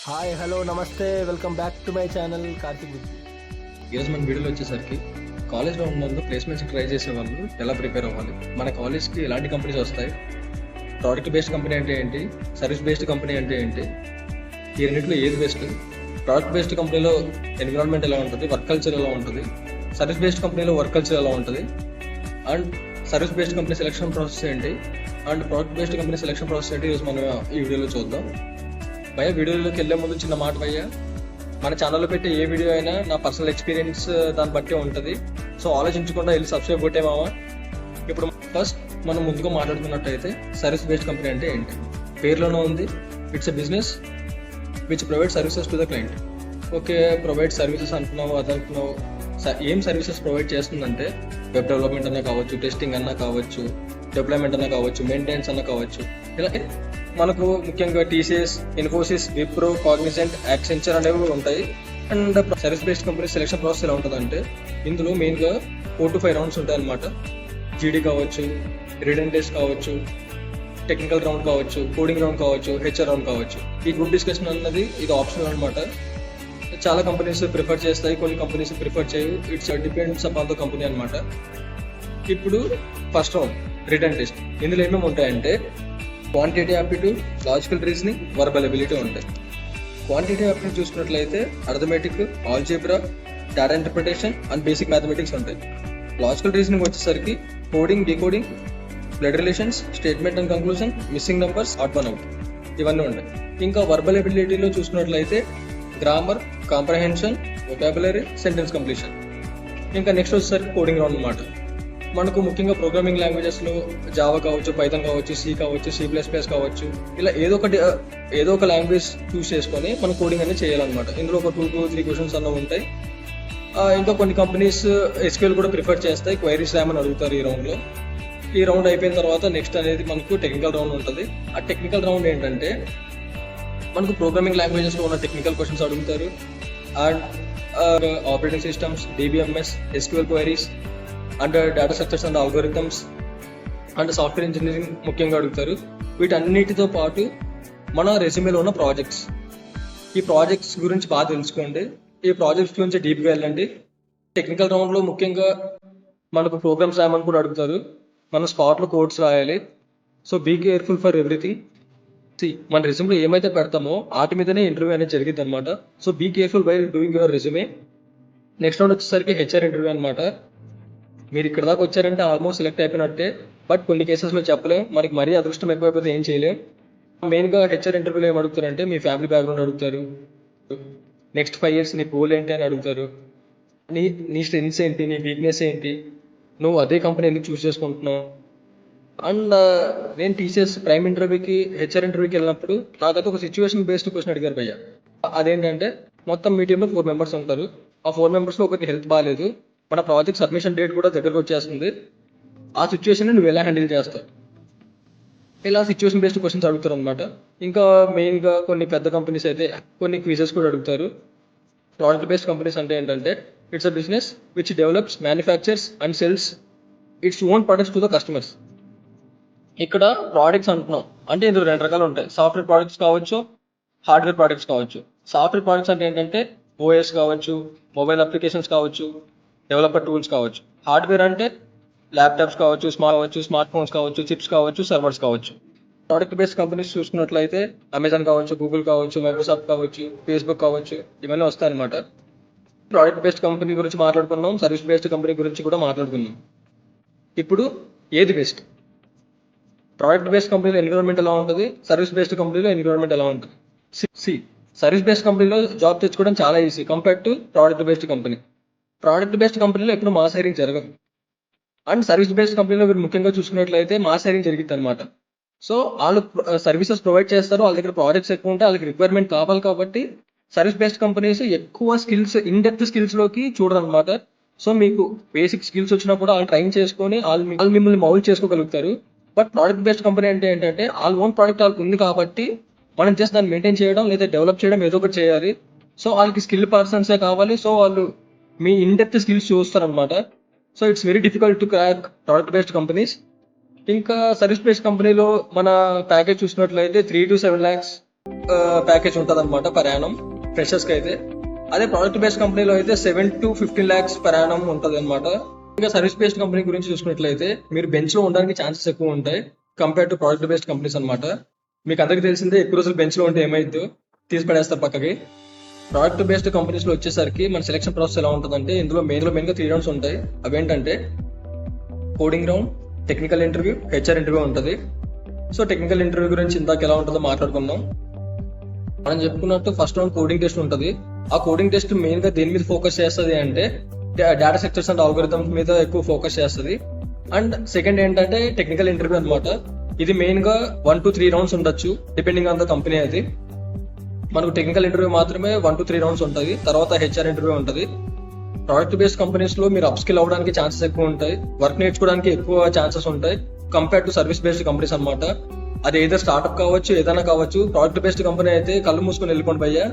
Hi hello నమస్తే welcome back to my channel Karthik బుద్ధి. ఈరోజు మన వీడియోలో వచ్చేసరికి కాలేజ్లో ఉన్నందుకు ప్లేస్మెంట్స్కి ట్రై చేసే వాళ్ళు ఎలా ప్రిపేర్ అవ్వాలి, మన కాలేజ్కి ఎలాంటి కంపెనీస్ వస్తాయి, ప్రోడక్ట్ బేస్డ్ కంపెనీ అంటే ఏంటి, సర్వీస్ బేస్డ్ కంపెనీ అంటే ఏంటి, ఈ రెండింటిలో ఏది బెస్ట్, ప్రోడక్ట్ బేస్డ్ కంపెనీలో ఎన్విరాన్మెంట్ ఎలా ఉంటుంది, వర్క్ కల్చర్ ఎలా ఉంటుంది, సర్వీస్ బేస్డ్ కంపెనీలో వర్క్ కల్చర్ ఎలా ఉంటుంది, and service based company selection process ఏంటి, and product based company selection process ఏంటి ఈరోజు మనం ఈ వీడియోలో చూద్దాం. భయ్య వీడియోలోకి వెళ్ళే ముందు చిన్న మాట భయ్య, మన ఛానల్లో పెట్టే ఏ వీడియో అయినా నా పర్సనల్ ఎక్స్పీరియన్స్ దాన్ని బట్టి ఉంటుంది. సో ఆలోచించకుండా వెళ్ళి సబ్స్క్రైబ్ కొట్టేమావా. ఇప్పుడు ఫస్ట్ మనం ముందుగా మాట్లాడుకున్నట్టయితే సర్వీస్ బేస్డ్ కంపెనీ అంటే ఏంటి. పేర్లోనే ఉంది, it's a business which provide services to the client. Okay, provide services అంటున్నావు, అది అంటున్నావు. ఏం సర్వీసెస్ ప్రొవైడ్ చేస్తుందంటే వెబ్ డెవలప్మెంట్ అన్నా కావచ్చు, టెస్టింగ్ అన్నా కావచ్చు, డిప్లాయ్మెంట్ అన్నా కావచ్చు, మెయింటెనెన్స్ అన్నా కావచ్చు. ఇలా మనకు ముఖ్యంగా TCS, Infosys, Wipro, Cognizant, Accenture అనేవి ఉంటాయి. And service based company selection process ఎలా ఉంటుందంటే ఇందులో మెయిన్గా 4 to 5 రౌండ్స్ ఉంటాయి అన్నమాట. జీడీ కావచ్చు, రిటన్ టెస్ట్ కావచ్చు, టెక్నికల్ రౌండ్ కావచ్చు, కోడింగ్ రౌండ్ కావచ్చు, హెచ్ఆర్ రౌండ్ కావచ్చు. ఈ గ్రూప్ డిస్కషన్ అన్నది ఇది ఆప్షనల్ అనమాట. చాలా కంపెనీస్ ప్రిఫర్ చేస్తాయి, కొన్ని కంపెనీస్ ప్రిఫర్ చేయవు. It's depends upon the company అనమాట. ఇప్పుడు ఫస్ట్ రౌండ్ రిటన్ టెస్ట్. ఇందులో ఏమేమి ఉంటాయంటే quantity aptitude, logical reasoning, verbal ability ఉంటాయి. క్వాంటిటీ యాప్టిట్యూడ్ చూసుకున్నట్లయితే arithmetic, algebra, data interpretation and basic mathematics ఉంటాయి. లాజికల్ రీజనింగ్ వచ్చేసరికి coding, decoding, blood relations, statement and conclusion, missing numbers, odd one out, ఇవన్నీ ఉంటాయి. ఇంకా వర్బల్ ఎబిలిటీలో చూసుకున్నట్లయితే grammar, comprehension, vocabulary, sentence completion. ఇంకా next వచ్చేసరికి కోడింగ్ రౌండ్ అనమాట. మనకు ముఖ్యంగా ప్రోగ్రామింగ్ లాంగ్వేజెస్లో జావా కావచ్చు, పైథాన్ కావచ్చు, సి కావచ్చు, C++ కావచ్చు, ఇలా ఏదో ఒక లాంగ్వేజ్ చూస్ చేసుకొని మనం కోడింగ్ అనేది చేయాలన్నమాట. ఇందులో ఒక 2 to 3 క్వశ్చన్స్ అన్న ఉంటాయి. ఇంకా కొన్ని కంపెనీస్ SQL కూడా ప్రిఫర్ చేస్తాయి, క్వైరీస్ రాయమని అడుగుతారు ఈ రౌండ్లో. ఈ రౌండ్ అయిపోయిన తర్వాత నెక్స్ట్ అనేది మనకు టెక్నికల్ రౌండ్ ఉంటుంది. ఆ టెక్నికల్ రౌండ్ ఏంటంటే మనకు ప్రోగ్రామింగ్ లాంగ్వేజెస్లో ఉన్న టెక్నికల్ క్వశ్చన్స్ అడుగుతారు. And operating systems, DBMS, SQL queries and data structures and algorithms and software engineering ముఖ్యంగా అడుగుతారు. వీటన్నిటితో పాటు మన రెజ్యూమేలో ఉన్న ప్రాజెక్ట్స్, ఈ ప్రాజెక్ట్స్ గురించి బాగా తెలుసుకోండి. ఈ ప్రాజెక్ట్స్ గురించి డీప్గా వెళ్ళండి. టెక్నికల్ రౌండ్లో ముఖ్యంగా మనకు ప్రోగ్రామ్స్ రాయమని కూడా అడుగుతారు. మనం స్పాట్లో కోడ్స్ రాయాలి. So be careful for everything. మన రెజ్యూమ్లో ఏమైతే పెడతామో వాటి మీదనే ఇంటర్వ్యూ అనేది జరిగింది అనమాట. So be careful by doing your resume. Next round వచ్చేసరికి హెచ్ఆర్ ఇంటర్వ్యూ అనమాట. మీరు ఇక్కడ దాకా వచ్చారంటే ఆల్మోస్ట్ సెలెక్ట్ అయిపోయినట్టే. బట్ కొన్ని కేసెస్లో చెప్పలేం, మనకి మరీ అదృష్టం ఎక్కువైపోతే ఏం చేయలేం. మెయిన్గా హెచ్ఆర్ ఇంటర్వ్యూలో ఏం అడుగుతారంటే మీ ఫ్యామిలీ బ్యాక్గ్రౌండ్ అడుగుతారు, నెక్స్ట్ 5 years నీ గోల్ ఏంటి అని అడుగుతారు, నీ స్ట్రెంగ్స్ ఏంటి, నీ వీక్నెస్ ఏంటి, నువ్వు అదే కంపెనీ ఎందుకు చూస్ చేసుకుంటున్నావు. అండ్ నేను టీసీఎస్ ప్రైమ్ ఇంటర్వ్యూకి, హెచ్ఆర్ ఇంటర్వ్యూకి వెళ్ళినప్పుడు నాకైతే ఒక సిచ్యువేషన్ బేస్డ్ క్వశ్చన్ అడిగారు భయ్య. అదేంటంటే మొత్తం మీ టీంలో 4 members ఉంటారు. ఆ 4 members ఒకరికి హెల్త్ బాగాలేదు, మన ప్రాజెక్ట్ సబ్మిషన్ డేట్ కూడా దగ్గరకు వచ్చేస్తుంది. ఆ సిచ్యువేషన్ నువ్వు ఎలా హ్యాండిల్ చేస్తావు, ఇలా సిచ్యువేషన్ బేస్డ్ క్వశ్చన్స్ అడుగుతారు అనమాట. ఇంకా మెయిన్గా కొన్ని పెద్ద కంపెనీస్ అయితే కొన్ని క్విజెస్ కూడా అడుగుతారు. ప్రోడక్ట్ బేస్డ్ కంపెనీస్ అంటే ఏంటంటే it's a business which develops, manufactures and sells its own products to the customers. ఇక్కడ ప్రోడక్ట్స్ అంటున్నాం అంటే ఇందులో 2 రకాలు ఉంటాయి. సాఫ్ట్వేర్ ప్రోడక్ట్స్ కావచ్చు, హార్డ్వేర్ ప్రోడక్ట్స్ కావచ్చు. సాఫ్ట్వేర్ ప్రోడక్ట్స్ అంటే ఏంటంటే OS కావచ్చు, మొబైల్ అప్లికేషన్స్ కావచ్చు, డెవలపర్ టూల్స్ కావచ్చు. హార్డ్వేర్ అంటే ల్యాప్టాప్స్ కావచ్చు, స్మార్ట్ ఫోన్స్ కావచ్చు, చిప్స్ కావచ్చు, సర్వర్స్ కావచ్చు. ప్రోడక్ట్ బేస్డ్ కంపెనీస్ చూసుకున్నట్లయితే అమెజాన్ కావచ్చు, గూగుల్ కావచ్చు, మైక్రోసాఫ్ట్ కావచ్చు, ఫేస్బుక్ కావచ్చు, ఇవన్నీ వస్తాయి అనమాట. ప్రోడక్ట్ బేస్డ్ కంపెనీ గురించి మాట్లాడుకున్నాం, సర్వీస్ బేస్డ్ కంపెనీ గురించి కూడా మాట్లాడుకున్నాం. ఇప్పుడు ఏది బెస్ట్? ప్రోడక్ట్ బేస్డ్ కంపెనీలో ఎన్విరాన్మెంట్ ఎలా ఉంటుంది, సర్వీస్ బేస్డ్ కంపెనీలో ఎన్విరాన్మెంట్ ఎలా ఉంటుంది. సర్వీస్ బేస్డ్ కంపెనీలో జాబ్ తెచ్చుకోవడం చాలా easy compare to product based company. Product based కంపెనీలో ఎప్పుడు మాస్ హైరింగ్ జరగదు. అండ్ సర్వీస్ బేస్డ్ కంపెనీలో మీరు ముఖ్యంగా చూసుకున్నట్లయితే మాస్ హైరింగ్ జరిగింది అనమాట. సో వాళ్ళు సర్వీసెస్ ప్రొవైడ్ చేస్తారు, వాళ్ళ దగ్గర ప్రాజెక్ట్స్ ఎక్కువ ఉంటాయి, వాళ్ళకి రిక్వైర్మెంట్ కావాలి. కాబట్టి సర్వీస్ బేస్డ్ కంపెనీస్ ఎక్కువ స్కిల్స్, ఇన్ డెప్త్ స్కిల్స్లోకి చూడరనమాట. సో మీకు బేసిక్ స్కిల్స్ వచ్చినా కూడా వాళ్ళు ట్రైన్ చేసుకొని వాళ్ళు మిమ్మల్ని మౌల్డ్ చేసుకోగలుగుతారు. బట్ ప్రోడక్ట్ బేస్డ్ కంపెనీ అంటే ఏంటంటే వాళ్ళ ఓన్ ప్రోడక్ట్ వాళ్ళకి ఉంది కాబట్టి మనం జస్ట్ దాన్ని మెయింటైన్ చేయడం లేదా డెవలప్ చేయడం ఏదో ఒకటి చేయాలి. సో వాళ్ళకి స్కిల్ పర్సన్సే కావాలి. సో వాళ్ళు మీ ఇన్ డెప్త్ స్కిల్స్ చూస్తారనమాట. So it's very difficult to crack product based companies. ఇంకా సర్వీస్ బేస్డ్ కంపెనీలో మన ప్యాకేజ్ చూసినట్లయితే 3 to 7 lakhs ప్యాకేజ్ ఉంటుంది అనమాట పర్ యానం ఫ్రెషర్స్ కి అయితే. అదే ప్రోడక్ట్ బేస్డ్ కంపెనీలో అయితే 7 to 15 lakhs పర్ యానం ఉంటుంది అనమాట. ఇంకా సర్వీస్ బేస్డ్ కంపెనీ గురించి చూసుకున్నట్లయితే మీరు బెంచ్ లో ఉండడానికి ఛాన్సెస్ ఎక్కువ ఉంటాయి compare to product based companies అనమాట. మీకు అందరికి తెలిసిందే ఎక్కువ రోజులు బెంచ్ లో ఉంటే ఏమైద్దో తీసి పడేస్తారు పక్కకి. ప్రోడక్ట్ బేస్డ్ కంపెనీస్ లో వచ్చేసరికి మన సెలక్షన్ ప్రాసెస్ ఎలా ఉంటుందంటే ఇందులో మెయిన్ గా 3 రౌండ్స్ ఉంటాయి. అవేంటంటే coding round, technical interview, HR interview ఉంటుంది. సో టెక్నికల్ ఇంటర్వ్యూ గురించి ఇందాక ఎలా ఉంటుందో మాట్లాడుకుందాం. మనం చెప్పుకున్నట్టు ఫస్ట్ రౌండ్ కోడింగ్ టెస్ట్ ఉంటుంది. ఆ కోడింగ్ టెస్ట్ మెయిన్ గా దేని మీద ఫోకస్ చేస్తుంది అంటే డేటా స్ట్రక్చర్స్ అండ్ ఆల్గోరిథమ్స్ మీద ఎక్కువ ఫోకస్ చేస్తుంది. అండ్ సెకండ్ ఏంటంటే టెక్నికల్ ఇంటర్వ్యూ అనమాట. ఇది మెయిన్ గా 1 to 3 రౌండ్స్ ఉండొచ్చు డిపెండింగ్ ఆన్ ద కంపెనీ. అది మనకు టెక్నికల్ ఇంటర్వ్యూ మాత్రమే 1 to 3 రౌండ్స్ ఉంటుంది. తర్వాత హెచ్ఆర్ ఇంటర్వ్యూ ఉంటుంది. ప్రోడక్ట్ బేస్డ్ కంపెనీస్ లో మీరు అప్ స్కిల్ అవ్వడానికి ఛాన్సెస్ ఎక్కువ ఉంటాయి, వర్క్ నేర్చుకోవడానికి ఎక్కువ ఛాన్సెస్ ఉంటాయి compare to service based companies అనమాట. అది ఏదో స్టార్ట్అప్ కావచ్చు, ఏదైనా కావచ్చు. ప్రోడక్ట్ బేస్డ్ కంపెనీ అయితే కళ్ళు మూసుకొని వెళ్ళిపోండి భయ్యా,